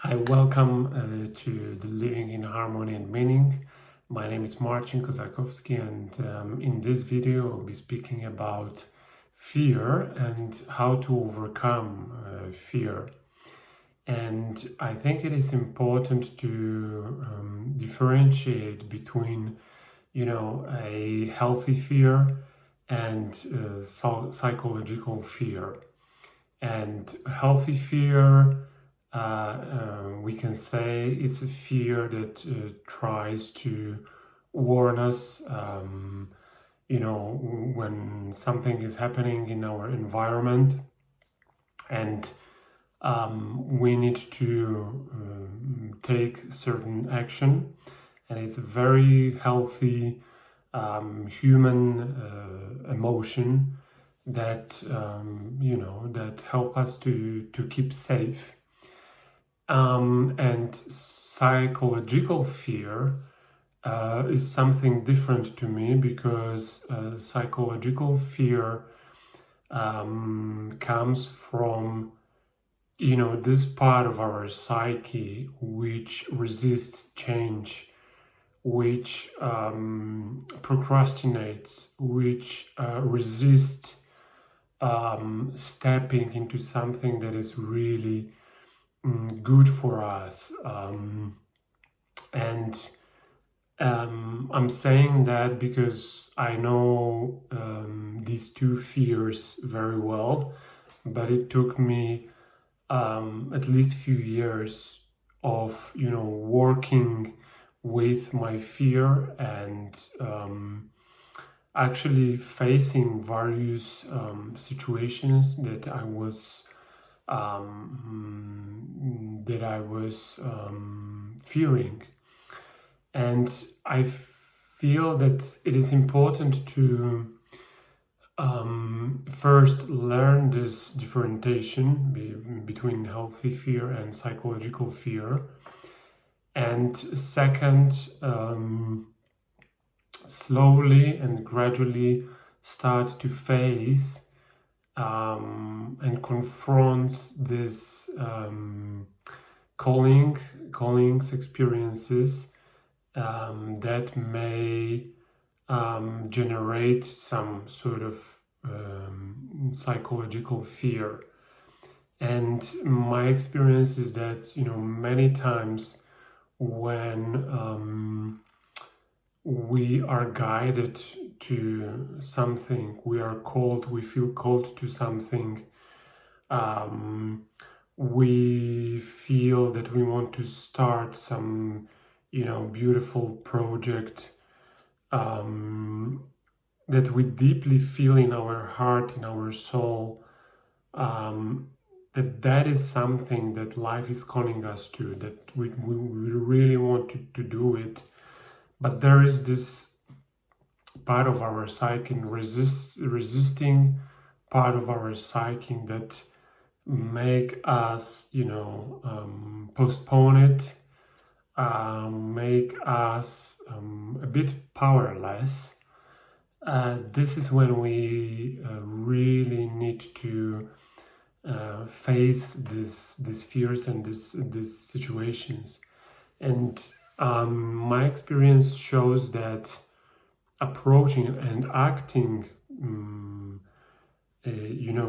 Hi, welcome to the Living in Harmony and Meaning. My name is Marcin and in this video I'll be speaking about fear and how to overcome fear. And I think it is important to differentiate between, a healthy fear and psychological fear. And healthy fear, we can say it's a fear that tries to warn us, when something is happening in our environment and we need to take certain action. And it's a very healthy human emotion that that help us to keep safe. And psychological fear is something different to me, because psychological fear comes from this part of our psyche which resists change, which procrastinates, which resists stepping into something that is really good for us. And I'm saying that because I know these two fears very well, but it took me at least a few years of working with my fear and actually facing various situations that I was fearing. And I feel that it is important to first learn this differentiation between healthy fear and psychological fear. And second, slowly and gradually start to face and confront this callings experiences that may generate some sort of psychological fear. And my experience is that many times when we are guided to something, we feel called to something, we feel that we want to start some beautiful project that we deeply feel in our heart, in our soul, that is something that life is calling us to, that we really want to do it. But there is this part of our psyche, resisting part of our psyche that make us postpone it, make us a bit powerless. This is when we really need to face these fears and these situations. And my experience shows that approaching and acting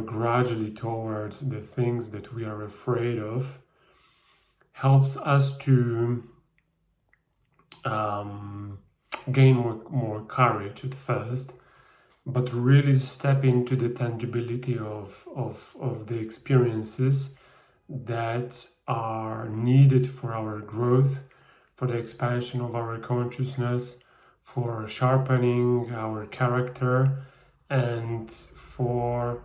gradually towards the things that we are afraid of helps us to gain more courage at first, but really step into the tangibility of the experiences that are needed for our growth, for the expansion of our consciousness, for sharpening our character, and for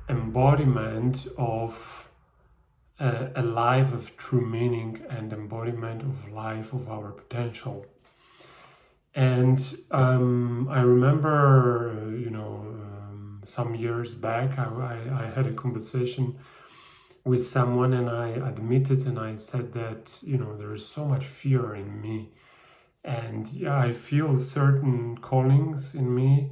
embodiment of a life of true meaning and embodiment of life of our potential. And I remember, some years back, I had a conversation with someone, and I admitted and I said that, there is so much fear in me. And yeah, I feel certain callings in me.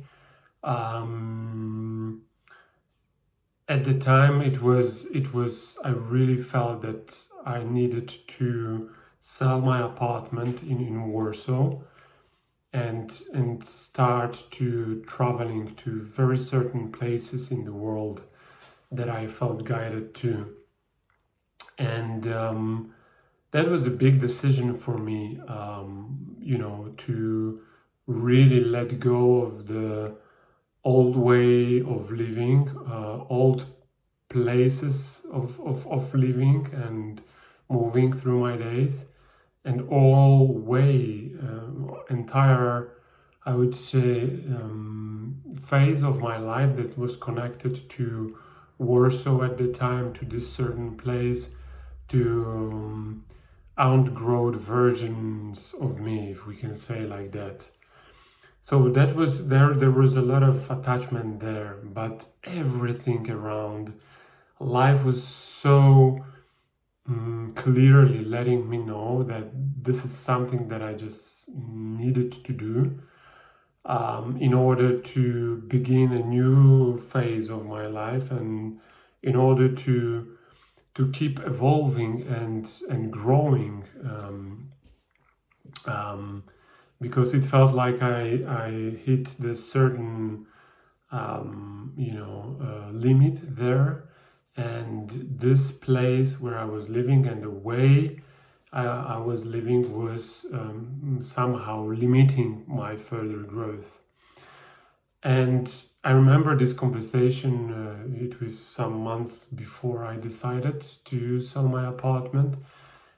At the time, it was I really felt that I needed to sell my apartment in Warsaw and start to traveling to very certain places in the world that I felt guided to. And that was a big decision for me, to really let go of the old way of living, old places of living and moving through my days, and all way, entire, I would say, phase of my life that was connected to Warsaw at the time, to this certain place, to outgrown versions of me, if we can say like that. So that was there was a lot of attachment there, but everything around life was so clearly letting me know that this is something that I just needed to do in order to begin a new phase of my life, and in order to keep evolving and growing, because it felt like I hit this certain limit there, and this place where I was living and the way I was living was somehow limiting my further growth. And I remember this conversation, it was some months before I decided to sell my apartment.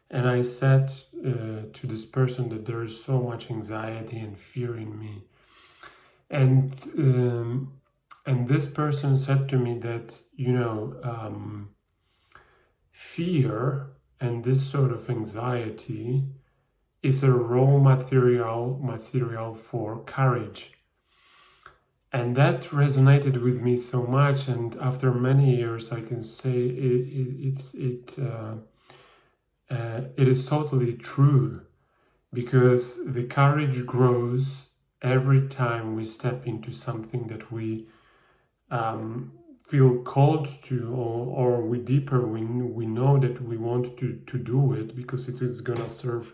And I said to this person that there is so much anxiety and fear in me. And this person said to me that, fear and this sort of anxiety is a raw material for courage. And that resonated with me so much, and after many years I can say it is totally true, because the courage grows every time we step into something that we feel called to, or we know that we want to do it because it is gonna serve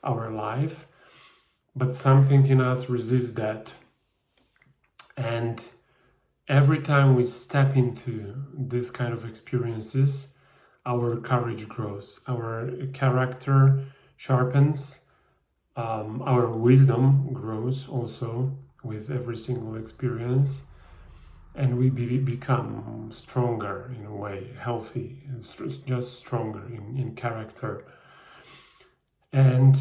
our life, but something in us resists that. And every time we step into this kind of experiences, our courage grows, our character sharpens, our wisdom grows also with every single experience, and we become stronger in a way, healthy, just stronger in character. And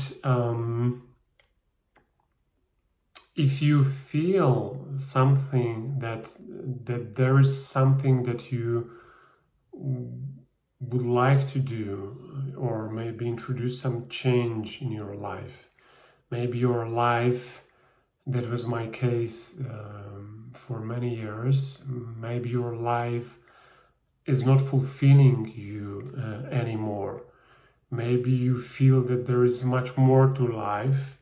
if you feel something that there is something that you would like to do, or maybe introduce some change in your life, maybe your life, that was my case for many years, maybe your life is not fulfilling you anymore, maybe you feel that there is much more to life,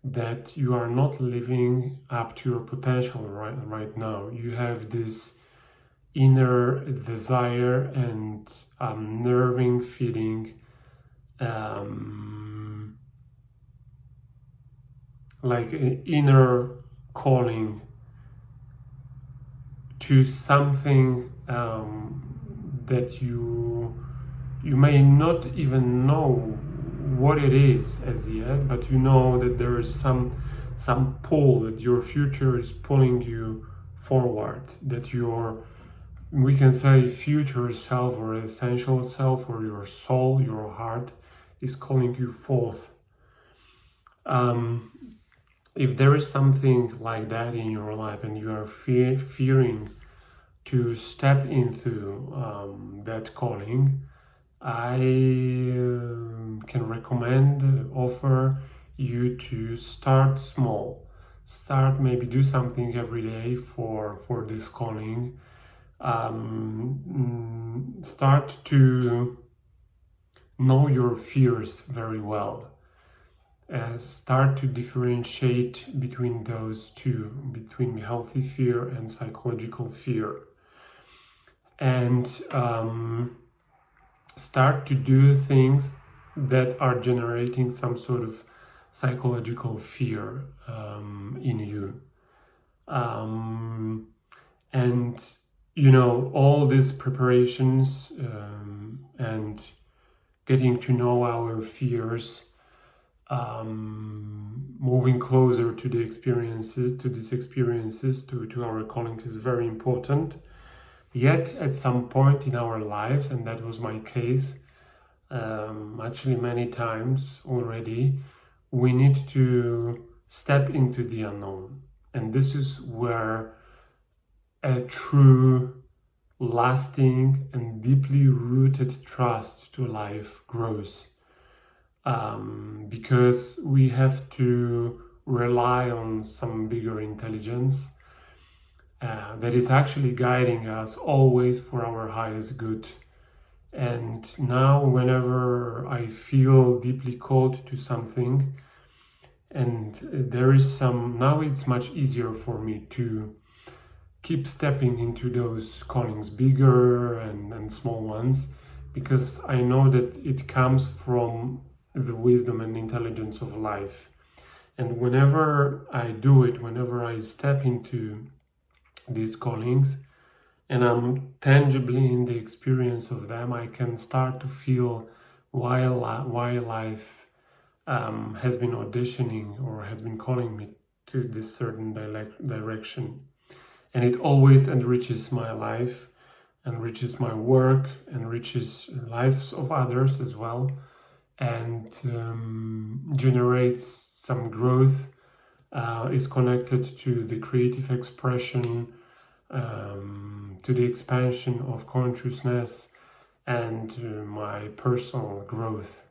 that you are not living up to your potential right now. You have this inner desire and nerving feeling, like an inner calling to something that you may not even know what it is as yet, but you know that there is some pull, that your future is pulling you forward, that your, we can say, future self or essential self, or your soul, your heart, is calling you forth. If there is something like that in your life and you are fearing to step into that calling, I can recommend, offer you to start small. Start, maybe do something every day for this calling. Start to know your fears very well. Start to differentiate between those two, between healthy fear and psychological fear. And start to do things that are generating some sort of psychological fear in you. And you know, all these preparations and getting to know our fears, moving closer to the experiences, to these experiences, to our callings is very important. Yet at some point in our lives, and that was my case, actually many times already, we need to step into the unknown. And this is where a true, lasting, and deeply rooted trust to life grows. Because we have to rely on some bigger intelligence that is actually guiding us always for our highest good. And now, whenever I feel deeply called to something, and there is some, now it's much easier for me to keep stepping into those callings, bigger and small ones, because I know that it comes from the wisdom and intelligence of life. And whenever I do it, whenever I step into these callings, and I'm tangibly in the experience of them, I can start to feel why life has been auditioning or has been calling me to this certain direction. And it always enriches my life, enriches my work, enriches lives of others as well, and generates some growth, is connected to the creative expression, to the expansion of consciousness, and my personal growth.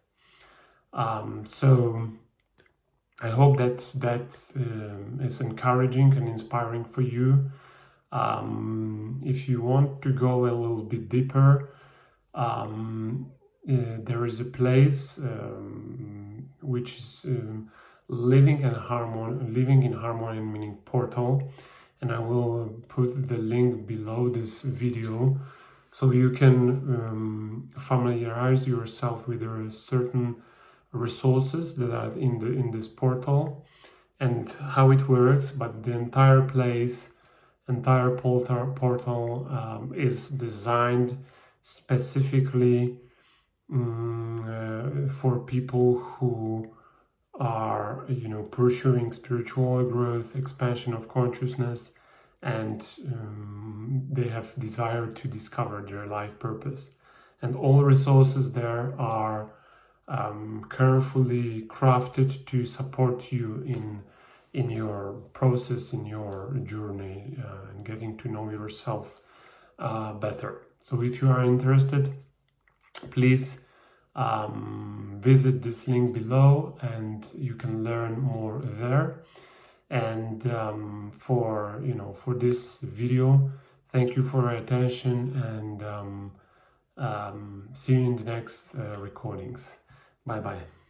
So I hope that is encouraging and inspiring for you. If you want to go a little bit deeper, there is a place which is living in harmony, meaning portal, and I will put the link below this video so you can familiarize yourself with certain resources that are in this portal and how it works. But the entire portal is designed specifically for people who are, you know, pursuing spiritual growth, expansion of consciousness, and they have desire to discover their life purpose. And all resources there are carefully crafted to support you in your process, in your journey, and getting to know yourself better. So if you are interested, please visit this link below and you can learn more there. And for this video, thank you for your attention, and see you in the next recordings. Bye bye.